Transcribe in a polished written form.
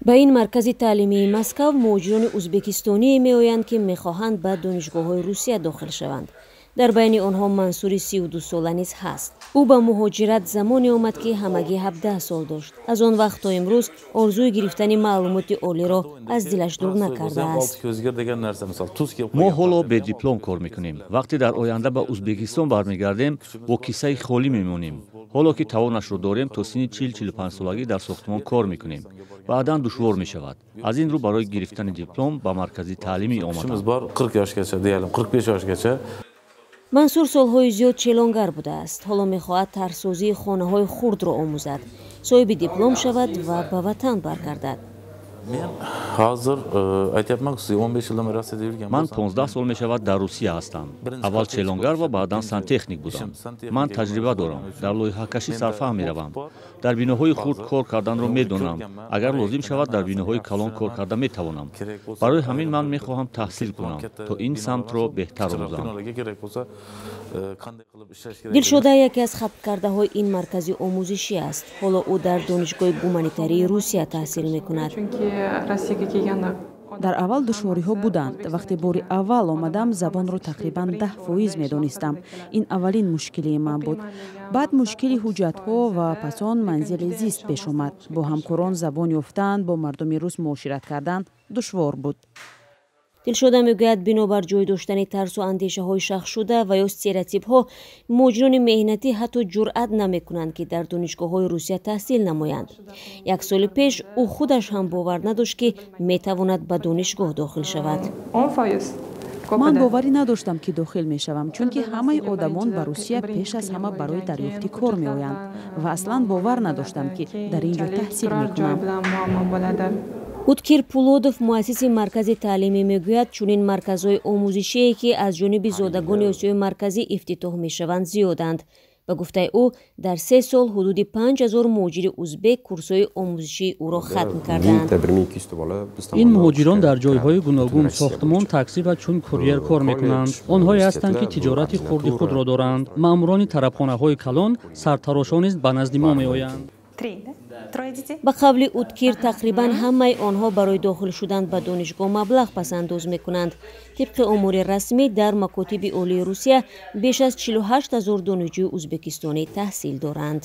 ба ин маркази таълимии Москав муҳоҷирони ӯзбекистоние меоянд, ки мехоҳанд ба донишгоҳҳои Русия дохил шаванд. дар байни онҳо Мансури 32 сола низ ҳаст. ӯ ба муҳоҷират замоне омад, ки ҳамагӣ 17 сол дошт. аз он вақт то имрӯз орзуи гирифтани маълумоти олиро аз дилаш дур накардааст. мо ҳоло бедиплом кор мекунем. вақте дар оянда ба ӯзбекистон бармегардем, бо киссаи холӣ мемонем. ҳоло ки тавонашро дорем, то синни 40-45 солагӣ дар сохтмон кор мекунем. баъдан душвор мешавад. аз ин рӯ барои гирифтани диплом ба маркази таълимӣ омадам. Мансур солҳои зиёд челонгар будааст. ҳоло мехоҳад тарҳсозии хонаҳои хурдро омӯзад, соҳиби диплом шавад ва ба ватан баргардад. ман 15 сол мешавад дар Русия ҳастам. аввал челонгар ва баъдан сантехник будам. ман таҷриба дорам. дар лоиҳакашӣ сарфаҳм меравам. дар биноҳои хурд кор карданро медонам. агар лозим шавад дар биноҳои калон кор карда метавонам. барои ҳамин ман мехоҳам таҳсил кунам, то ин самтро беҳтар омӯзам. Дилшода яке аз хабкардаҳои ин маркази омӯзишӣ аст. ҳоло ӯ дар донишгоҳи гуманитарии Русия таҳсил мекунад. дар аввал душвориҳо буданд. вақте бори аввал омадам, забонро тақрибан 10% медонистам. ин аввалин мушкилии ман буд. баъд мушкили ҳуҷҷатҳо ва пас он манзили зист пеш омад. бо ҳамкорон забон ёфтан, бо мардуми рус муошират кардан душвор буд. дилшода мегӯяд, бинобар ҷой доштани тарсу андешаҳои шахшшуда ва ё стереотипҳо, муҳоҷирони меҳнатӣ ҳатто ҷуръат намекунанд, ки дар донишгоҳҳои Русия таҳсил намоянд. як соли пеш ӯ худаш ҳам бовар надошт, ки метавонад ба донишгоҳ дохил шавад. ман боварӣ надоштам, ки дохил мешавам, чунки ҳамаи одамон ба Русия пеш аз ҳама барои дарёфти кор меоянд ва аслан бовар надоштам, ки дар ин ҷо таҳсил мекунам. Уткир Пулодов, муассиси маркази таълимӣ, мегӯяд, чунин марказҳои омӯзишие, ки аз ҷониби зодагони Осиёи марказӣ ифтитоҳ мешаванд, зиёданд. ба гуфтаи ӯ, дар 3 сол ҳудуди 5000 муҳоҷири ӯзбек курсҳои омӯзишии ӯро хатм карданд. ин муҳоҷирон дар ҷойҳои гуногун, сохтмон, таксӣ ва чун курьер кор мекунанд. онҳое ҳастанд, ки тиҷорати хурди худро доранд. маъмурони тарабхонаҳои калон, сарtaрошон низ ба назди мо меоянд. ба қавли Уткир, тақрибан ҳамаи онҳо барои дохил шудан ба донишгоҳ маблағ пасандоз мекунанд. тибқи омори расмӣ, дар макотиби олии Русия беш аз 48 000 донишҷӯи ӯзбекистонӣ таҳсил доранд.